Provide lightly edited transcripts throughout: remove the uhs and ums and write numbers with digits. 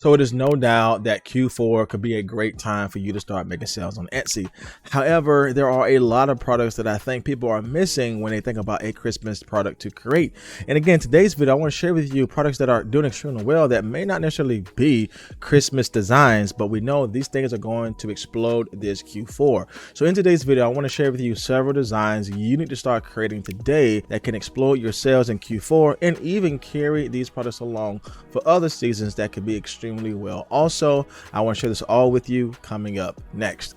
So it is no doubt that Q4 could be a great time for you to start making sales on Etsy. However, there are a lot of products that I think people are missing when they think about a Christmas product to create. And again, today's video, I want to share with you products that are doing extremely well that may not necessarily be Christmas designs, but we know these things are going to explode this Q4. So in today's video, I want to share with you several designs you need to start creating today that can explode your sales in Q4 and even carry these products along for other seasons that could be extremely well. Also, I want to share this all with you coming up next.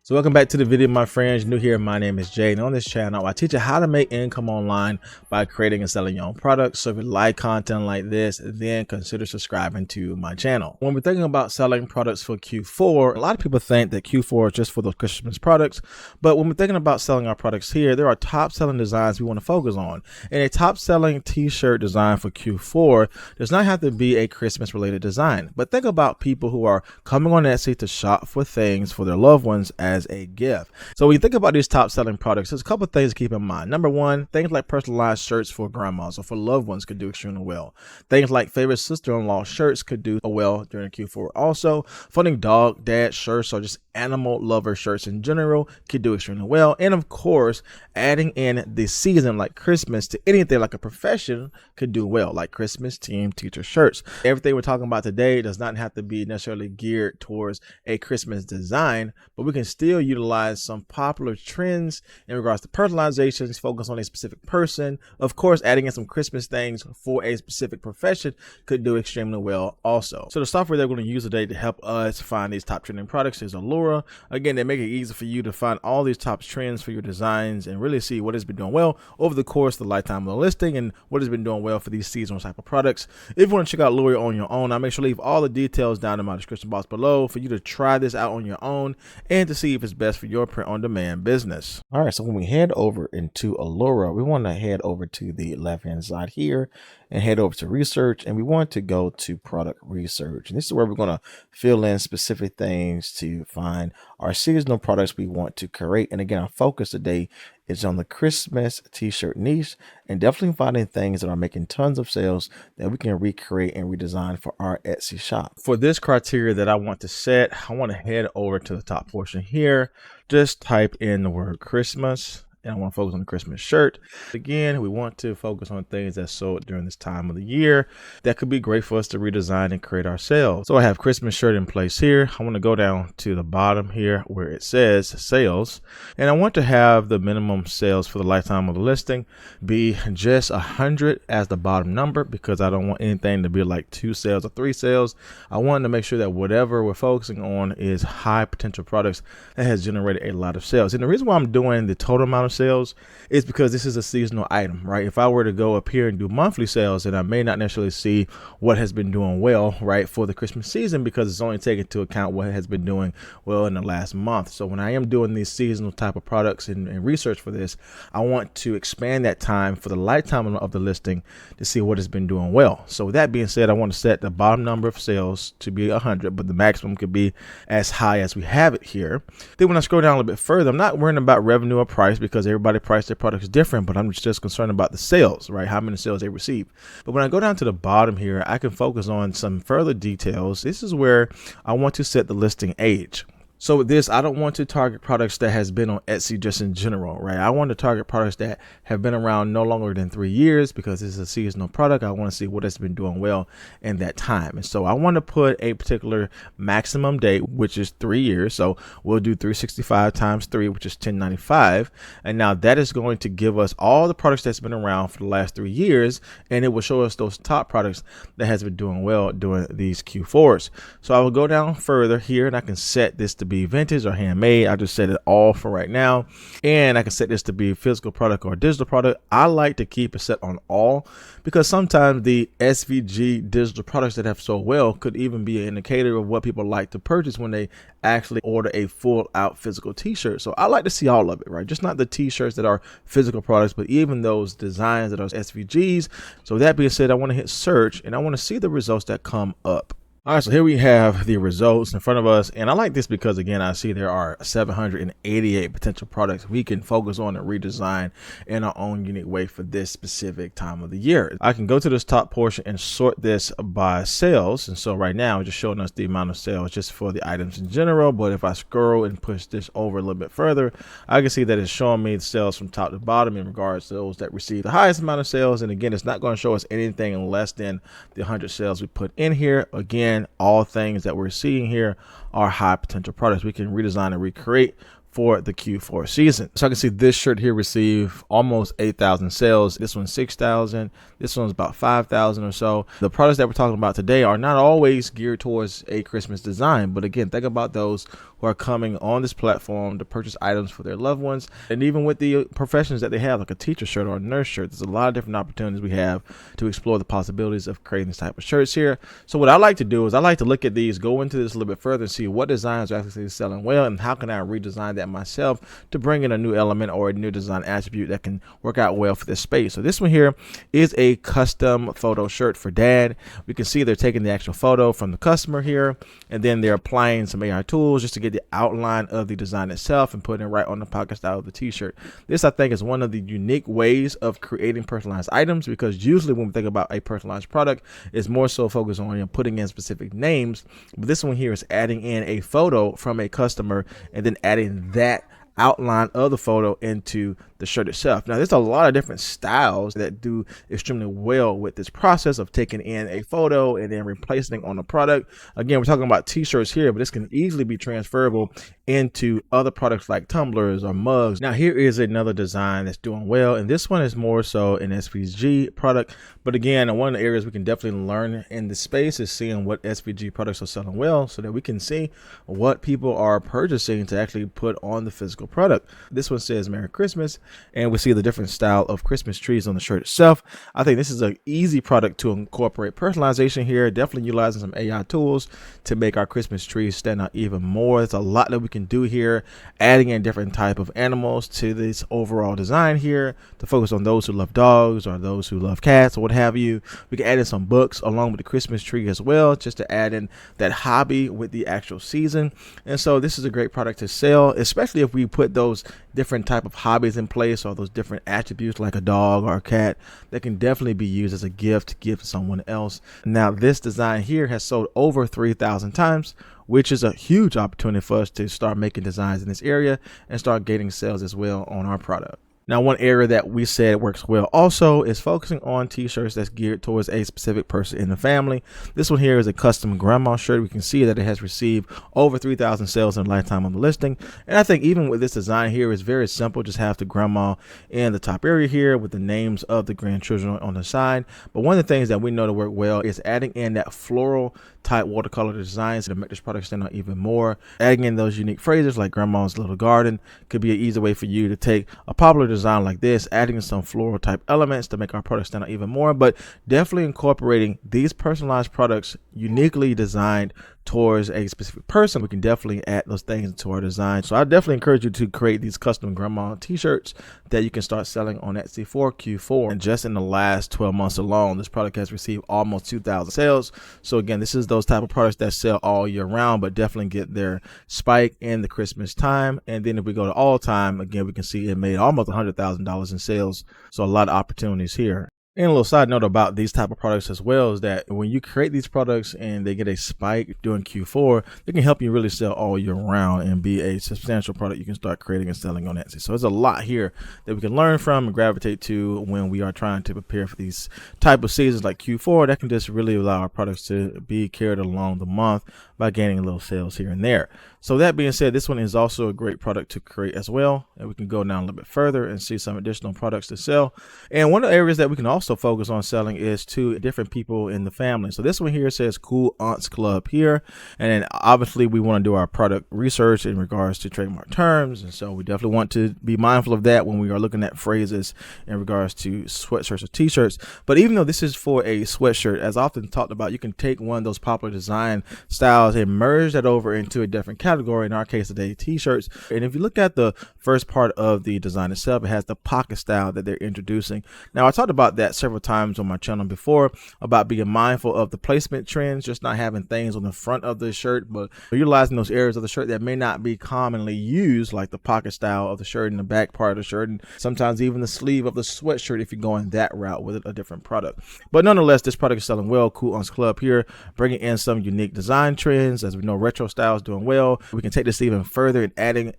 So welcome back to the video, my friends. New here, my name is Jay, and on this channel I teach you how to make income online by creating and selling your own products. So if you like content like this, then consider subscribing to my channel. When we're thinking about selling products for Q4, a lot of people think that Q4 is just for those Christmas products, but when we're thinking about selling our products here, there are top selling designs we want to focus on. And a top selling t-shirt design for Q4 does not have to be a Christmas related design, but think about people who are coming on Etsy to shop for things for their loved ones as a gift. So when you think about these top selling products, there's a couple of things to keep in mind. Number one, things like personalized shirts for grandmas or for loved ones could do extremely well. Things like favorite sister-in-law shirts could do well during Q4. Also, funding dog, dad shirts or just animal lover shirts in general could do extremely well. And of course, adding in the season like Christmas to anything like a profession could do well, like Christmas themed teacher shirts. Everything we're talking about today does not have to be necessarily geared towards a Christmas design, but we can still utilize some popular trends in regards to personalizations, focus on a specific person. Of course, adding in some Christmas things for a specific profession could do extremely well also. So the software that we're going to use today to help us find these top trending products is Alura. Again, they make it easy for you to find all these top trends for your designs and really see what has been doing well over the course of the lifetime of the listing and what has been doing well for these seasonal type of products. If you want to check out Alura on your own, I'll make sure to leave all the details down in my description box below for you to try this out on your own and to see if it's best for your print on demand business. All right, so when we head over into Alura, we want to head over to the left hand side here and head over to research, and we want to go to product research, and this is where we're going to fill in specific things to find our seasonal products we want to create. And again, our focus today is on the Christmas t-shirt niche and definitely finding things that are making tons of sales that we can recreate and redesign for our Etsy shop. For this criteria that I want to set, I want to head over to the top portion here, just type in the word Christmas. And I want to focus on the Christmas shirt. Again, we want to focus on things that sold during this time of the year that could be great for us to redesign and create ourselves. So I have Christmas shirt in place here. I want to go down to the bottom here where it says sales. And I want to have the minimum sales for the lifetime of the listing be just 100 as the bottom number, because I don't want anything to be like 2 sales or 3 sales. I want to make sure that whatever we're focusing on is high potential products that has generated a lot of sales. And the reason why I'm doing the total amount of sales is because this is a seasonal item, right? If I were to go up here and do monthly sales, then I may not necessarily see what has been doing well, right, for the Christmas season, because it's only taking into account what has been doing well in the last month. So when I am doing these seasonal type of products and research for this, I want to expand that time for the lifetime of the listing to see what has been doing well. So with that being said, I want to set the bottom number of sales to be 100, but the maximum could be as high as we have it here. Then when I scroll down a little bit further, I'm not worrying about revenue or price because everybody price their products different, but I'm just concerned about the sales, right? How many sales they receive. But when I go down to the bottom here, I can focus on some further details. This is where I want to set the listing age. So with this, I don't want to target products that has been on Etsy just in general, right? I want to target products that have been around no longer than 3 years, because this is a seasonal product. I want to see what has been doing well in that time. And so I want to put a particular maximum date, which is 3 years. So we'll do 365 times 3, which is 1095. And now that is going to give us all the products that's been around for the last 3 years. And it will show us those top products that has been doing well during these Q4s. So I will go down further here and I can set this to be vintage or handmade. I just set it all for right now, and I can set this to be physical product or digital product. I like to keep it set on all, because sometimes the SVG digital products that have sold well could even be an indicator of what people like to purchase when they actually order a full out physical t-shirt. So I like to see all of it, right? Just not the t-shirts that are physical products, but even those designs that are SVGs. So that being said, I want to hit search and I want to see the results that come up. All right, so here we have the results in front of us, and I like this because, again, I see there are 788 potential products we can focus on and redesign in our own unique way for this specific time of the year. I can go to this top portion and sort this by sales, and so right now it's just showing us the amount of sales just for the items in general, but if I scroll and push this over a little bit further, I can see that it's showing me the sales from top to bottom in regards to those that receive the highest amount of sales, and again, it's not going to show us anything less than the 100 sales we put in here. Again, all things that we're seeing here are high potential products we can redesign and recreate for the Q4 season. So I can see this shirt here receive almost 8,000 sales. This one's 6,000. This one's about 5,000 or so. The products that we're talking about today are not always geared towards a Christmas design, but again, think about those who are coming on this platform to purchase items for their loved ones, and even with the professions that they have, like a teacher shirt or a nurse shirt. There's a lot of different opportunities we have to explore the possibilities of creating this type of shirts here. So what I like to do is I like to look at these, go into this a little bit further and see what designs are actually selling well, and how can I redesign that myself to bring in a new element or a new design attribute that can work out well for this space. So this one here is a custom photo shirt for dad. We can see they're taking the actual photo from the customer here, and then they're applying some AI tools just to get the outline of the design itself and putting it right on the pocket style of the t-shirt. This, I think, is one of the unique ways of creating personalized items, because usually when we think about a personalized product, it's more so focused on putting in specific names, but this one here is adding in a photo from a customer and then adding that outline of the photo into the shirt itself. Now, there's a lot of different styles that do extremely well with this process of taking in a photo and then replacing it on a product. Again, we're talking about t-shirts here, but this can easily be transferable into other products like tumblers or mugs. Now, here is another design that's doing well, and this one is more so an SVG product. But again, one of the areas we can definitely learn in this space is seeing what SVG products are selling well, so that we can see what people are purchasing to actually put on the physical product. This one says Merry Christmas, and we see the different style of Christmas trees on the shirt itself. I think this is an easy product to incorporate personalization here, definitely utilizing some AI tools to make our Christmas trees stand out even more. There's a lot that we can do here, adding in different type of animals to this overall design here to focus on those who love dogs or those who love cats or what have you. We can add in some books along with the Christmas tree as well, just to add in that hobby with the actual season. And so this is a great product to sell, especially if we put those different type of hobbies in place, or those different attributes like a dog or a cat that can definitely be used as a gift to give to someone else. Now, this design here has sold over 3,000 times, which is a huge opportunity for us to start making designs in this area and start getting sales as well on our product. Now, one area that we said works well also is focusing on t-shirts that's geared towards a specific person in the family. This one here is a custom grandma shirt. We can see that it has received over 3,000 sales in a lifetime on the listing. And I think even with this design here, it's very simple. Just have the grandma in the top area here with the names of the grandchildren on the side. But one of the things that we know to work well is adding in that floral type watercolor designs to make this product stand out even more. Adding in those unique phrases like grandma's little garden could be an easy way for you to take a popular design like this, adding some floral type elements to make our product stand out even more, but definitely incorporating these personalized products uniquely designed towards a specific person. We can definitely add those things into our design. So I definitely encourage you to create these custom grandma t-shirts that you can start selling on Etsy for Q4. And just in the last 12 months alone, this product has received almost 2,000 sales. So again, this is those type of products that sell all year round, but definitely get their spike in the Christmas time. And then if we go to all time, again, we can see it made almost $100,000 in sales. So a lot of opportunities here. And a little side note about these type of products as well is that when you create these products and they get a spike during Q4, they can help you really sell all year round and be a substantial product you can start creating and selling on Etsy. So there's a lot here that we can learn from and gravitate to when we are trying to prepare for these type of seasons like Q4. That can just really allow our products to be carried along the month by gaining a little sales here and there. So that being said, this one is also a great product to create as well. And we can go down a little bit further and see some additional products to sell. And one of the areas that we can also focus on selling is to different people in the family. So this one here says Cool Aunts Club here. And then obviously we want to do our product research in regards to trademark terms. And so we definitely want to be mindful of that when we are looking at phrases in regards to sweatshirts or t-shirts. But even though this is for a sweatshirt, as often talked about, you can take one of those popular design styles and merge that over into a different category category, in our case today, t-shirts. And if you look at the first part of the design itself, it has the pocket style that they're introducing. Now, I talked about that several times on my channel before, about being mindful of the placement trends, just not having things on the front of the shirt, but utilizing those areas of the shirt that may not be commonly used, like the pocket style of the shirt and the back part of the shirt, and sometimes even the sleeve of the sweatshirt if you're going that route with a different product. But nonetheless, this product is selling well. Coupons Club here, bringing in some unique design trends. As we know, retro style is doing well. We can take this even further and adding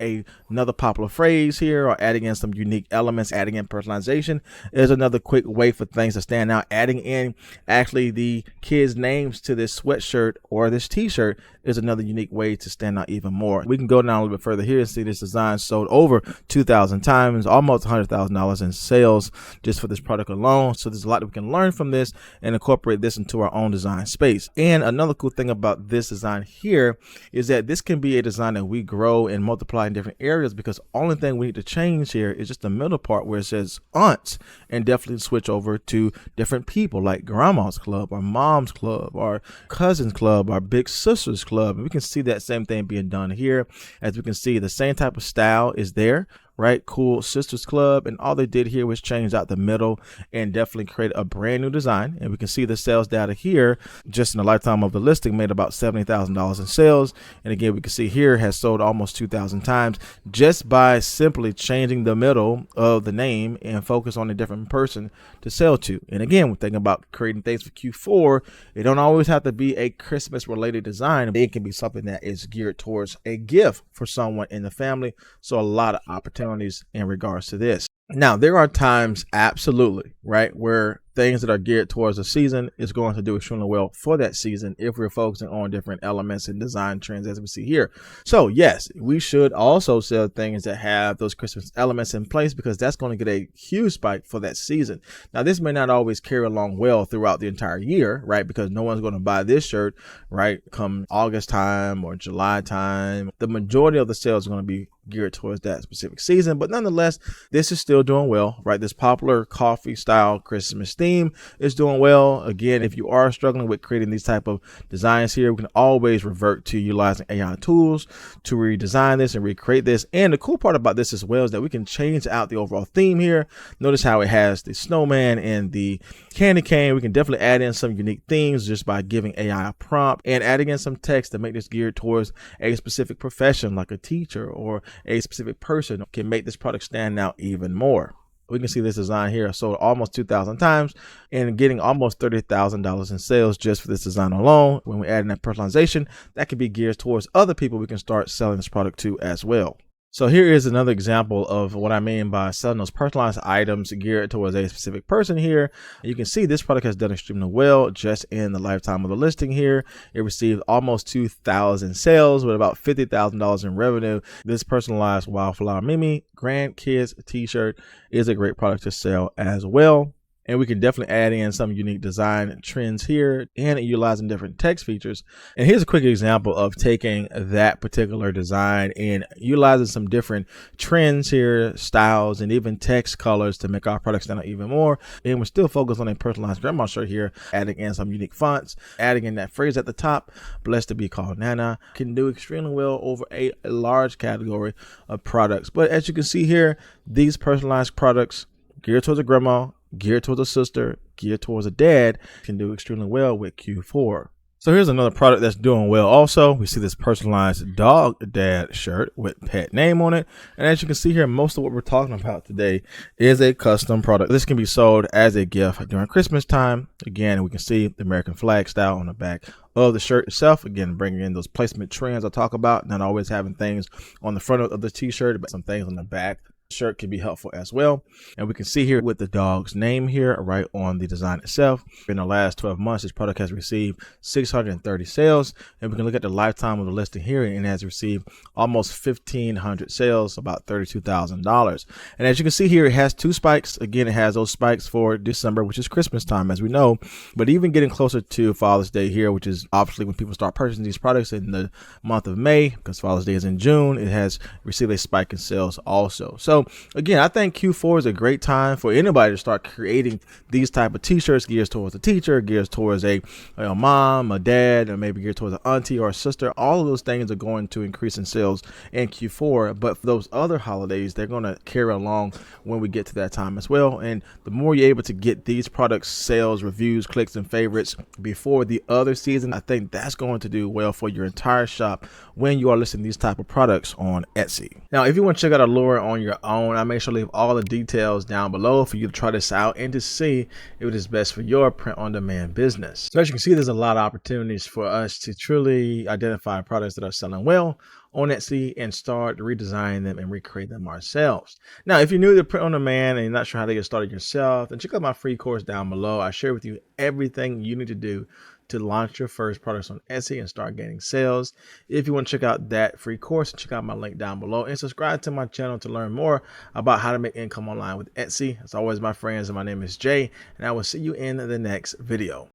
another popular phrase here, or adding in some unique elements, adding in personalization is another quick way for things to stand out. Adding in actually the kids' names to this sweatshirt or this t-shirt is another unique way to stand out even more. We can go down a little bit further here and see this design sold over 2,000 times, almost $100,000 in sales just for this product alone. So there's a lot that we can learn from this and incorporate this into our own design space. And another cool thing about this design here is that this can be a design that we grow and multiply in different areas, because only thing we need to change here is just the middle part where it says aunts, and definitely switch over to different people like grandma's club or mom's club or cousin's club or big sister's club. And we can see that same thing being done here. As we can see, the same type of style is there, right? Cool Sisters Club. And all they did here was change out the middle and definitely create a brand new design. And we can see the sales data here, just in the lifetime of the listing, made about $70,000 in sales. And again, we can see here has sold almost 2,000 times just by simply changing the middle of the name and focus on a different person to sell to. And again, we're thinking about creating things for Q4. It don't always have to be a Christmas related design. It can be something that is geared towards a gift for someone in the family. So a lot of opportunities in regards to this. Now, there are times, absolutely, right, where things that are geared towards the season is going to do extremely well for that season if we're focusing on different elements and design trends, as we see here. So yes, we should also sell things that have those Christmas elements in place, because that's going to get a huge spike for that season. Now, this may not always carry along well throughout the entire year, right, because no one's going to buy this shirt, right, come August time or July time. The majority of the sales are going to be geared towards that specific season, but nonetheless, this is still doing well, right? This popular coffee style Christmas theme is doing well. Again, if you are struggling with creating these type of designs here, we can always revert to utilizing AI tools to redesign this and recreate this. And the cool part about this as well is that we can change out the overall theme here. Notice how it has the snowman and the candy cane. We can definitely add in some unique themes just by giving AI a prompt and adding in some text to make this geared towards a specific profession, like a teacher or a specific person, can make this product stand out even more. We can see this design here sold almost 2,000 times and getting almost $30,000 in sales just for this design alone. When we add in that personalization, that could be geared towards other people we can start selling this product to as well. So here is another example of what I mean by selling those personalized items geared towards a specific person here. You can see this product has done extremely well just in the lifetime of the listing here. It received almost 2,000 sales with about $50,000 in revenue. This personalized Wildflower Mimi grandkids t-shirt is a great product to sell as well. And we can definitely add in some unique design trends here and utilizing different text features. And here's a quick example of taking that particular design and utilizing some different trends here, styles, and even text colors to make our product stand out even more. And we're still focused on a personalized grandma shirt here, adding in some unique fonts, adding in that phrase at the top, blessed to be called Nana, can do extremely well over a large category of products. But as you can see here, these personalized products geared towards a grandma, geared towards a sister, geared towards a dad can do extremely well with Q4. So here's another product that's doing well also. We see this personalized dog dad shirt with pet name on it. And as you can see here, most of what we're talking about today is a custom product. This can be sold as a gift during Christmas time. Again, we can see the American flag style on the back of the shirt itself. Again, bringing in those placement trends I talk about, not always having things on the front of the t-shirt, but some things on the back. Shirt can be helpful as well. And we can see here with the dog's name here right on the design itself. In the last 12 months, this product has received 630 sales. And we can look at the lifetime of the listing here, and it has received almost 1,500 sales, about $32,000. And as you can see here, it has two spikes. Again, it has those spikes for December, which is Christmas time, as we know. But even getting closer to Father's Day here, which is obviously when people start purchasing these products in the month of May, because Father's Day is in June, it has received a spike in sales also. So So again, I think Q4 is a great time for anybody to start creating these type of t-shirts geared towards a teacher, geared towards a mom, a dad, or maybe geared towards an auntie or a sister. All of those things are going to increase in sales in Q4, but for those other holidays, they're going to carry along when we get to that time as well. And the more you're able to get these products sales, reviews, clicks, and favorites before the other season, I think that's going to do well for your entire shop when you are listing these type of products on Etsy. Now, if you want to check out Alura on your own, I make sure to leave all the details down below for you to try this out and to see if it is best for your print-on-demand business. So as you can see, there's a lot of opportunities for us to truly identify products that are selling well on Etsy and start redesigning them and recreate them ourselves. Now, if you're new to print-on-demand and you're not sure how to get started yourself, then check out my free course down below. I share with you everything you need to do to launch your first products on Etsy and start gaining sales. If you want to check out that free course, check out my link down below and subscribe to my channel to learn more about how to make income online with Etsy. As always, my friends, my name is Jay, and I will see you in the next video.